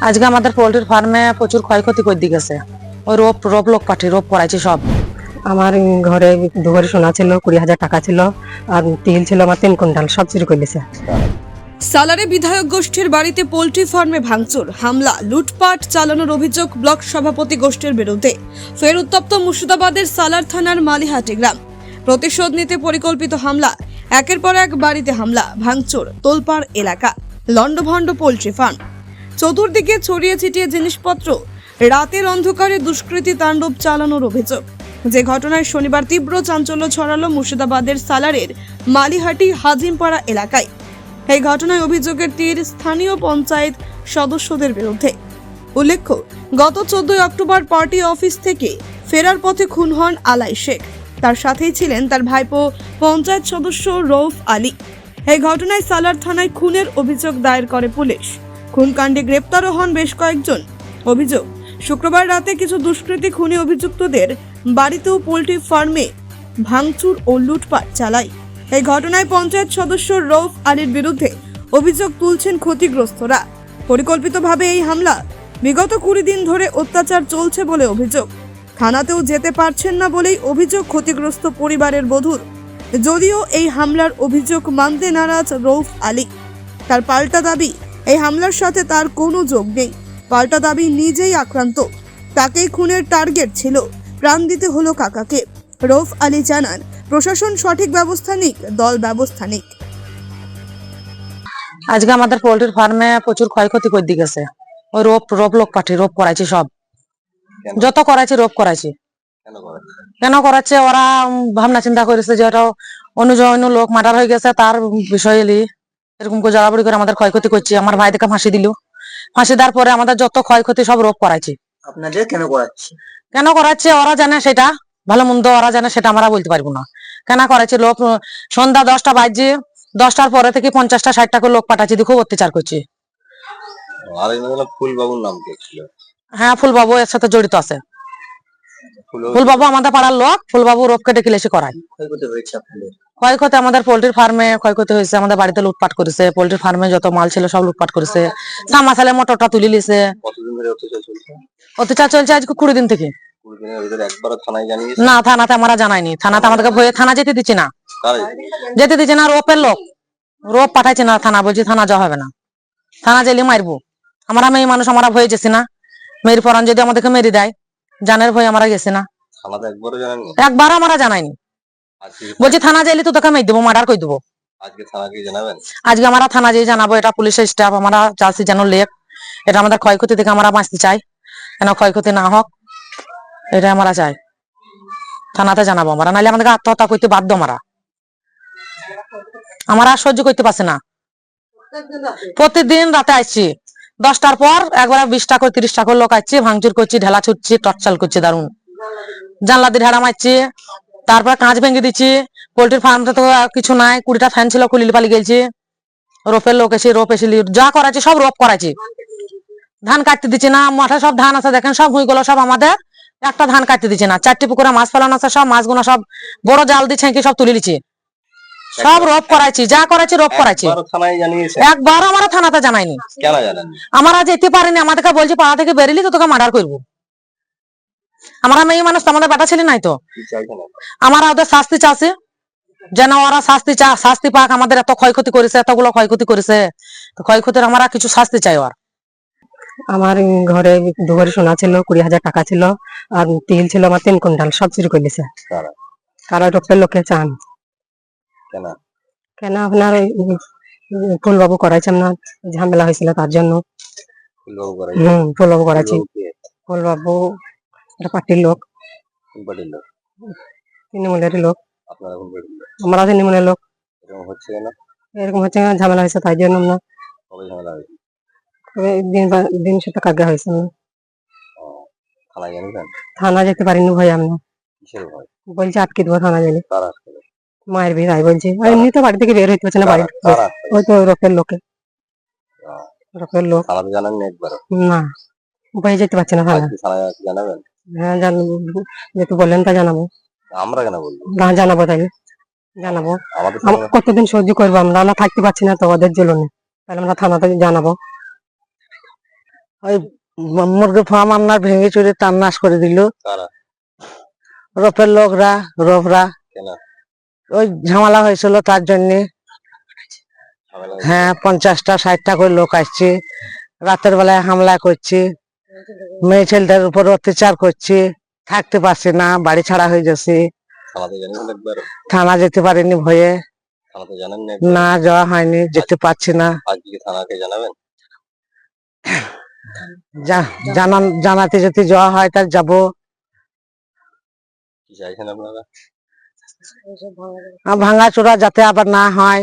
আজকে আমাদের পোল্ট্রির ফার্মে প্রচুর ক্ষয়ক্ষতি করে দিয়ে গেছে। ওই রোপ রোপ লোক পাঠিয়ে রোপ করাইছে সব। আমার ঘরে 2 ভরি সোনা ছিল, 20,000 টাকা ছিল, আর তিল ছিল আমার 3 কুইন্টাল, সব চুরি করে দিয়েছে। সালারে বিধায়ক গোষ্ঠীর বাড়িতে পোল্ট্রি ফার্মে ভাঙচুর, হামলা, লুটপাট চালানোর অভিযোগ ব্লক সভাপতি গোষ্ঠীর বিরুদ্ধে। ফের উত্তপ্ত মুর্শিদাবাদের সালার থানার মালিহাটি গ্রাম। প্রতিশোধ নিতে পরিকল্পিত হামলা, একের পর এক বাড়িতে হামলা, ভাঙচুর, তোলপাড় এলাকা, লন্ডভন্ড পোল্ট্রি ফার্ম। চতুর্দিকে ছড়িয়ে ছিটিয়ে জিনিসপত্র, রাতের অন্ধকারে দুষ্কৃতী তাণ্ডব চালানোর অভিযোগ। যে ঘটনায় শনিবার তীব্র চাঞ্চল্য ছড়ালো মুর্শিদাবাদের সালারের মালিহাটি হাজিমপাড়া এলাকায়। এই ঘটনায় অভিযোগের তীর স্থানীয় পঞ্চায়েত সদস্যদের বিরুদ্ধে। উল্লেখ্য, গত 14 অক্টোবর পার্টি অফিস থেকে ফেরার পথে খুন হন আলাই শেখ। তার সাথেই ছিলেন তার ভাইপো পঞ্চায়েত সদস্য রৌফ আলী। এই ঘটনায় সালার থানায় খুনের অভিযোগ দায়ের করে পুলিশ। খুনকাণ্ডে গ্রেপ্তারও হন বেশ কয়েকজন। অভিযোগ, শুক্রবার রাতে কিছু দুষ্কৃতী খুনি অভিযুক্তদের বাড়িতেও পোল্ট্রি ফার্মে ভাঙচুর ও লুটপাট চালায়। এই ঘটনায় পঞ্চায়েত সদস্য রৌফ আলীর বিরুদ্ধে অভিযোগ তুলছেন ক্ষতিগ্রস্তরা। পরিকল্পিতভাবে এই হামলা, বিগত 20 দিন ধরে অত্যাচার চলছে বলে অভিযোগ। থানাতেও যেতে পারছেন না বলেই অভিযোগ ক্ষতিগ্রস্ত পরিবারের বধূর। যদিও এই হামলার অভিযোগ মানতে নারাজ রৌফ আলী। তার পাল্টা দাবি, এই হামলার সাথে তার কোনো যোগ নেই। পাল্টা দাবি, নিজেই আক্রান্ত, তাকেই খুনের টার্গেট ছিল, প্রাণ দিতে হলো কাকাকে। রৌফ আলী জানান, প্রশাসন সঠিক ব্যবস্থা নিক, দল ব্যবস্থা নিক। আজকে আমাদের পোল্ট্রির ফার্মে প্রচুর ক্ষয়ক্ষতি করে দিয়ে গেছে। ওই রোপ রোপ লোক পাঠিয়ে রোপ করাইছে সব, যত করাইছে রোপ করাইছে। কেন করাচ্ছে ওরা ভাবনা চিন্তা করেছে যে ওটা অন্য লোক মার্ডার হয়ে গেছে, তার বিষয়ে এরকম করে জড়াবড়ি করে আমাদের ক্ষয়ক্ষতি করছে। আমার ভাই দেখে ফাঁসি দিল, ফাঁসি দেওয়ার পরে আমাদের যত ক্ষয়ক্ষতি সব রোপ করাইছে। আপনাদের কেন করাচ্ছে? কেন করাচ্ছে ওরা জানে, সেটা ভালো মন্দ ওরা জানে, সেটা আমরা বলতে পারবো না। কেন করাচ্ছে লোক, সন্ধ্যা 10টা বাজছে, 10টার পরে থেকে 50টা 60টা করে লোক পাঠাচ্ছে, খুব অত্যাচার করছে। আর এই ফুলবাবুর নাম কি ছিল? হ্যাঁ, ফুলবাবু এর সাথে জড়িত আছে। ফুলবাবু আমাদের পাড়ার লোক। ফুলবাবু রোপকে ডেকে এসে করায়। ক্ষয়ক্ষতি হয়েছে আপনাদের? ক্ষয়ক্ষতি আমাদের পোল্ট্রির ফার্মে ক্ষয়ক্ষতি হয়েছে। আমাদের বাড়িতে লুটপাট করেছে, পোল্ট্রির ফার্মে যত মাল ছিল সব লুটপাট করেছে। সামাসালে মোটরটা তুলে নিছে। কতদিন ধরে অত্যাচার চলছে? অত্যাচার চলছে আজকে 20 দিন থেকে। 20 দিনের ভিতরে একবারও থানায় জানিয়েছে? না, থানাতে আমরা জানাইনি। থানাতে আমাদেরকে ভয়ে থানা যেতে দিচ্ছে না, কারা যেতে দিচ্ছে না। রোপের লোক রোপ পাঠাইছে না থানা, বলছি থানা যাওয়া হবে না, থানা গেলে মারবো। আমরা মেয়ে মানুষ, আমরা ভয়ে গেছি না। মেয়ের পরান যদি আমাদেরকে মেরে দেয়, জানের ভয়ে আমরা গেছি না। থানাতে একবারও জানাননি? একবার আমরা জানাইনি। আজকে বলছি থানা যাইলে তো তোকে মেরে দেবো, মার্ডার করে দেবো। আজকে থানাকে জানাবেন? আজকে আমরা থানা যেয়ে জানাবো। এটা পুলিশের স্টাফ, আমরা চাচ্ছি যেন লেখ। এটা আমাদের ক্ষয়ক্ষতি থেকে আমরা বাঁচতে চাই, কেন ক্ষয়ক্ষতি না হোক, এটা আমরা চাই। থানাতে জানাবো আমরা, নাহলে আমাদেরকে আত্মহত্যা করতে বাধ্য। আমরা আর সহ্য করতে পারছি না। প্রতিদিন রাতে আসছি 10টার পর, একবার 20টা করে 30টা করে লোক আসছে, ভাঙচুর করছি, ঢেলা ছুটছি, টর্চাল করছি দারুন। জানলা দিয়ে ঢেলা মারছি, তারপর কাঁচ ভেঙে দিচ্ছি। পোল্ট্রির ফার্মটা তো কিছু নাই, 20টা ফ্যান ছিল, খুলিলি পালি গেছি। রোপের লোক এসে রোপ এসে যা করাচ্ছে সব রোপ করাচ্ছে। ধান কাটতে দিচ্ছে না, মাঠে সব ধান আছে দেখেন, সব ভুঁইগুলো সব আমাদের, একটা ধান কাটতে দিচ্ছে না। 4টি পুকুরে মাছ ফেলানো আছে, সব মাছগুলো সব বড় জাল দিয়ে ছেঁকে সব তুলে নিচ্ছে। সব রোপ করাইছি, যা করাইছি রোপ করাইছি। একবার আমরা থানাতে জানাইনি। কেন জানাননি? আমরা যেতে পারিনি, আমাদেরকে বলছি পাড়া থেকে বেরিলি তো তোকে মার্ডার করবো। আমরা মেয়ে মানুষ তো, আমাদের বেটা ছেলে নাই তো। কি চাইছেন? আমরা ওদের শাস্তি চাচ্ছি, যেন ওরা শাস্তি পাক। আমাদের এত ক্ষয়ক্ষতি করেছে, এতগুলো ক্ষয়ক্ষতি করেছে, তো ক্ষয়ক্ষতির আমরা কিছু শাস্তি চাই। ওর আমার ঘরে 2 ভরি সোনা ছিল, 20,000 টাকা ছিল, আর তিল ছিল আমার 3 কুইন্টাল, সব চুরি করে দিয়েছে। কারা? কারা রোপের লোকে চান। কেন? কেন আপনার ফুলবাবু করাইছে, আপনার ঝামেলা হয়েছিল তার জন্য। ফুলবাবু করাইছে? ফুলবাবু করাইছে। ফুলবাবু কে? ফুলবাবু একটা পার্টির লোক, কোন পার্টির লোক? তৃণমূলের লোক। আপনারা কোন পার্টির লোক? আমরা তৃণমূলের লোক। এরকম হচ্ছে কেন? এরকম হচ্ছে, ঝামেলা হয়েছে তাই জন্য। আমরা কবে ঝামেলা হয়েছে? দিন সাথে কাগে হয়েছে। ও, থানায় জানিয়েছেন? থানা যেতে পারিনি ভয়। আমরা কিসের ভয়? বলছি আটকে দেবো থানা গেলে, কারা আটকে দেবে? মায়ের বিয়ে তাই বলছি। আর এমনি তো বাড়ি থেকে বের হইতে পারছে না, বাড়ি কারা আটকে দেবে? ওই তো রোপের লোকে, রোপের লোক। থানাতে জানাননি একবারও? না, ভয়ে যেতে পারছে না থানা। আজকে থানায় জানাবেন? হ্যাঁ যেহেতু বললেন তা জানাবো। আমরা কেন বলবো? না, জানাবো তাই জানাবো। আমাদের কতদিন সহ্য করবো আমরা, থাকতে পারছি না তো ওদের জন্য, তাহলে আমরা থানাতে জানাবো। ওই মুরগি ফার্ম আপনার ভেঙে চুরে টান্নাস করে দিল কারা? রফের লোকরা রফরা কেন ওই ঝামেলা হয়েছিল তার জন্য। ঝামেলা হয়েছে? হ্যাঁ 50টা 60টা করে লোক আসছে, রাতের বেলায় হামলা করছে, মেয়ে ছেলেদের উপর অত্যাচার করছে, থাকতে পারছে না, বাড়ি ছাড়া হয়ে যাচ্ছে, থানাতে জানেন একবার? থানা যেতে পারেনি ভয়ে। থানাতে জানেন না? না যাওয়া হয়নি, যেতে পারছি না। আজকে কি থানাকে জানাবেন? জানাতে যদি যাওয়া হয় তার যাবো। কি চাইছেন আপনারা? ভাঙাচোরা যাতে আবার না হয়,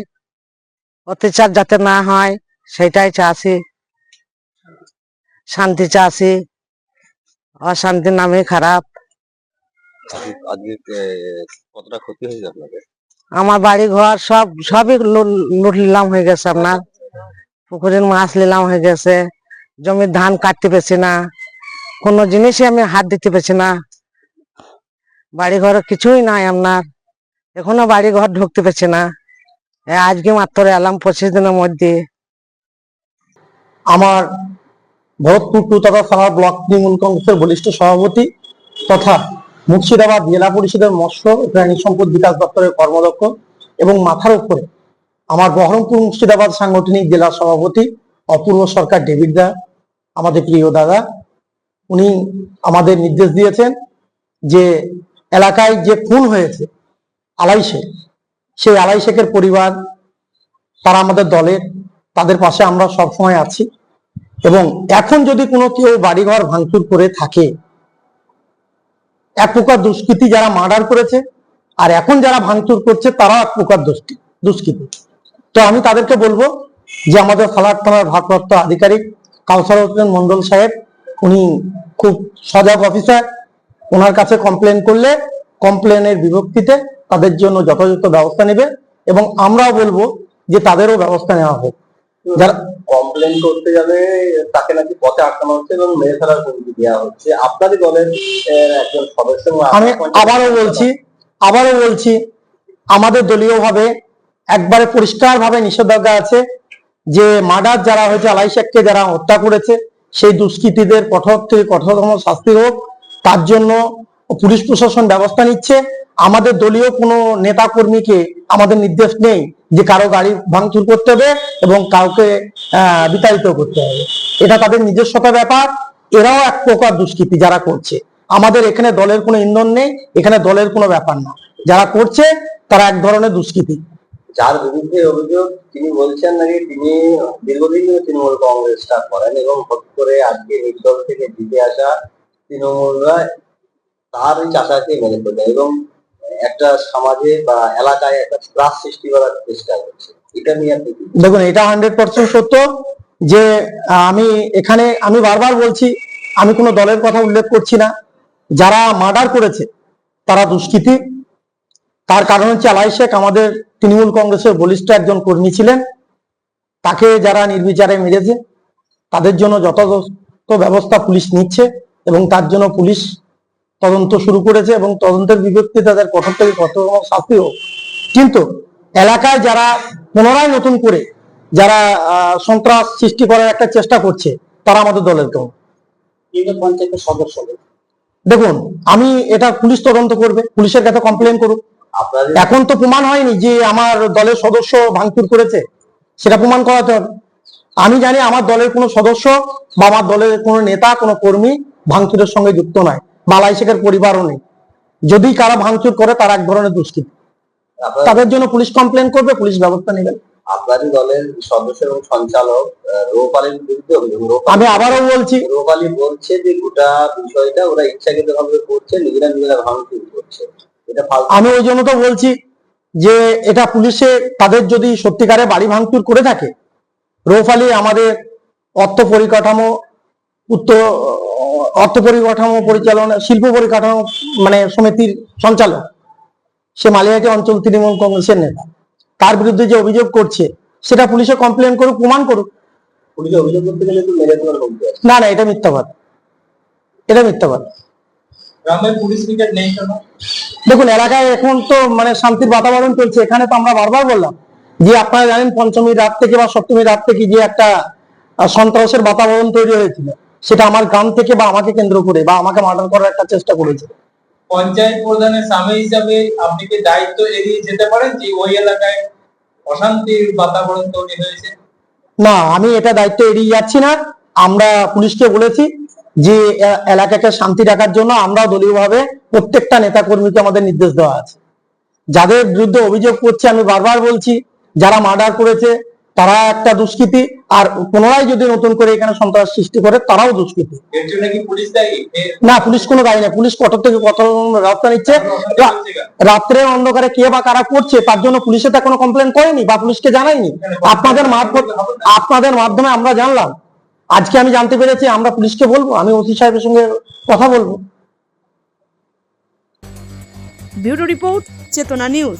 অত্যাচার যাতে না হয় সেটাই চাচ্ছি, শান্তি চাচ্ছি। অশান্তির নামে খারাপ। আজকে কতটা ক্ষতি হয়েছে আপনাদের? আমার বাড়ি ঘর সবই লুট নিলাম হয়ে গেছে, আপনার পুকুরের মাছ নিলাম হয়ে গেছে, জমির ধান কাটতে পেরেছি না, কোনো জিনিসই আমি হাত দিতে পেরেছি না, বাড়ি ঘর কিছুই নাই আপনার, এখনো বাড়ি ঘর ঢুকতে পেরেছি না। আজকে মাত্র এলাম 25 দিনের মধ্যে। আমার ভরতপুর 2 তথা থানার ব্লক তৃণমূল কংগ্রেসের বলিষ্ঠ সভাপতি তথা মুর্শিদাবাদ জেলা পরিষদের মৎস্য ও প্রাণী সম্পদ বিকাশ দপ্তরের কর্মদক্ষ এবং মাথার উপরে আমার বহরমপুর মুর্শিদাবাদ সাংগঠনিক জেলা সভাপতি অপূর্ব সরকার ডেভিড দা, আমাদের প্রিয় দাদা, উনি আমাদের নির্দেশ দিয়েছেন যে এলাকায় যে খুন হয়েছে আলাই শেখ, সেই আলাই শেখের পরিবার, তারা আমাদের দলের, তাদের পাশে আমরা সবসময় আছি। এবং এখন যদি কোনো কেউ বাড়িঘর ভাঙচুর করে থাকে, এক প্রকার দুষ্কৃতী যারা মার্ডার করেছে, আর এখন যারা ভাঙচুর করছে তারাও এক প্রকার দুষ্কৃতী। তো আমি তাদেরকে বলবো যে আমাদের ফালাট থানার ভারপ্রাপ্ত আধিকারিক কাউসার হোসেন মন্ডল সাহেব, উনি খুব সজাগ অফিসার, ওনার কাছে কমপ্লেন করলে কমপ্লেনের বিভক্তিতে তাদের জন্য যথাযথ ব্যবস্থা নেবে এবং আমরাও বলবো যে তাদেরও ব্যবস্থা নেওয়া হোক। যারা কমপ্লেন করতে যাবে তাকে নাকি পথে আটকানো হচ্ছে এবং মেরে ফেলার হুমকি দেওয়া হচ্ছে। আপনারই দলের একজন সদস্য। আমি আবারও বলছি আমাদের দলীয় ভাবে একবারে পরিষ্কার ভাবে নিষেধাজ্ঞা আছে যে মার্ডার যারা হয়েছে, আলাই শেখকে যারা হত্যা করেছে, সেই দুষ্কৃতীদের কঠোর থেকে কঠোরতম শাস্তি হোক, তার জন্য পুলিশ প্রশাসন ব্যবস্থা নিচ্ছে। আমাদের দলীয় কোনো নেতা কর্মীকে আমাদের নির্দেশ নেই যে কারো গাড়ি ভাঙচুর করতে হবে এবং কাউকে বিতাড়িত করতে হবে, এটা তাদের নিজস্বতা ব্যাপার। এরাও এক প্রকার দুষ্কৃতী যারা করছে, আমাদের এখানে দলের কোনো ইন্ধন নেই, এখানে দলের কোনো ব্যাপার না, যারা করছে তারা এক ধরনের দুষ্কৃতী। যার বিরুদ্ধে অভিযোগ তিনি বলছেন নাকি তিনি দীর্ঘদিন ধরে তৃণমূল কংগ্রেসটা করেন এবং হঠাৎ করে আজকে নির্দল থেকে জিতে আসা তৃণমূলরা তার চাষাকে মেনে ফেলে এবং একটা সমাজে বা এলাকায় একটা ত্রাস সৃষ্টি করার চেষ্টা করছে। এটা নিয়ে আপনি দেখুন, এটা 100% সত্য যে আমি বারবার বলছি, আমি কোনো দলের কথা উল্লেখ করছি না। যারা মার্ডার করেছে তারা দুষ্কৃতী। তার কারণ হচ্ছে আলাই শেখ আমাদের তৃণমূল কংগ্রেসের বলিষ্ঠ একজন কর্মী ছিলেন, তাকে যারা নির্বিচারে মেরেছে তাদের জন্য যথাযথ ব্যবস্থা পুলিশ নিচ্ছে এবং তার জন্য পুলিশ তদন্ত শুরু করেছে এবং তদন্তের বিভক্তি তাদের কঠোর থেকে কঠোর শাস্তি হোক। কিন্তু এলাকায় যারা পুনরায় নতুন করে যারা সন্ত্রাস সৃষ্টি করার একটা চেষ্টা করছে তারা আমাদের দলের কেউ। পঞ্চায়েতের সদস্য দেখুন, আমি এটা পুলিশ তদন্ত করবে, পুলিশের কাছে কমপ্লেন করুক। এখন তো প্রমাণ হয়নি যে আমার দলের সদস্য ভাঙচুর করেছে, সেটা প্রমাণ করাতে হবে। আমি জানি আমার দলের কোনো সদস্য বা আমার দলের কোনো নেতা, কোনো কর্মী ভাঙচুরের সঙ্গে যুক্ত নয়, বা আলাই শেখের পরিবারও নেই। যদি কারা ভাঙচুর করে তারা এক ধরনের দুষ্কৃতী, তাদের জন্য পুলিশ কমপ্লেন করবে, পুলিশ ব্যবস্থা নেবে। আপনারই দলের সদস্য এবং সঞ্চালক রৌপালীর বিরুদ্ধে অভিযোগ। আমি আবারও বলছি, রৌপালী বলছে যে গোটা বিষয়টা ওরা ইচ্ছাকৃত ভাবে করছে, নিজেরা ভাঙচুর করছে। এটা আমি ওই জন্য তো বলছি যে এটা পুলিশে তাদের যদি সত্যিকারে বাড়ি ভাঙচুর করে থাকে, রৌপালী আমাদের অর্থ পরিকাঠামো পরিচালনা, শিল্প পরিকাঠামো সমিতির সঞ্চালক, সে মালিহাটি অঞ্চল তৃণমূল কংগ্রেসের নেতা, তার বিরুদ্ধে যে অভিযোগ করছে সেটা পুলিশে কমপ্লেন করুক, প্রমাণ করুক। পুলিশে অভিযোগ করতে গেলে তো মেরে ফেলার হুমকি আছে। না, এটা মিথ্যা কথা, এটা মিথ্যা কথা। দেখুন, এলাকায় এখন তো শান্তির বাতাবরণ চলছে। এখানে তো আমরা বারবার বললাম যে আপনারা জানেন পঞ্চমীর রাত থেকে বা সপ্তমীর রাত থেকে যে একটা সন্ত্রাসের বাতাবরণ তৈরি হয়েছিল, সেটা আমার গ্রাম থেকে বা আমাকে কেন্দ্র করে বা আমাকে মার্ডার করার একটা চেষ্টা করেছে। পঞ্চায়েত প্রধানের স্বামী হিসাবে আপনি কি দায়িত্ব এড়িয়ে যেতে পারেন যে ওই এলাকায় অশান্তির বাতাবরণ তৈরি হয়েছে? না, আমি এটা দায়িত্ব এড়িয়ে যাচ্ছি না। আমরা পুলিশকে বলেছি যে এলাকাকে শান্তি রাখার জন্য আমরা দলীয়ভাবে প্রত্যেকটা নেতা কর্মীকে আমাদের নির্দেশ দেওয়া আছে। যাদের বিরুদ্ধে অভিযোগ করছে, আমি বারবার বলছি, যারা মার্ডার করেছে তারা একটা দুষ্কৃতী, আর পুনরায় যদি নতুন করে এখানে সন্ত্রাস সৃষ্টি করে তারাও দুষ্কৃতী। এর জন্য কি পুলিশ দায়ী? না, পুলিশ কোনো দায়ী না। পুলিশ কত থেকে কত ব্যবস্থা নিচ্ছে। রাত্রে অন্ধকারে কে বা কারা করছে তার জন্য পুলিশে তো কোনো কমপ্লেন করেনি বা পুলিশকে জানায়নি। আপনাদের মাধ্যমে আমরা জানলাম। আজকে আমি জানতে পেরেছি, আমরা পুলিশকে বলবো, আমি ওসি সাহেবের সঙ্গে কথা বলবো। ব্যুরো রিপোর্ট, চেতনা নিউজ।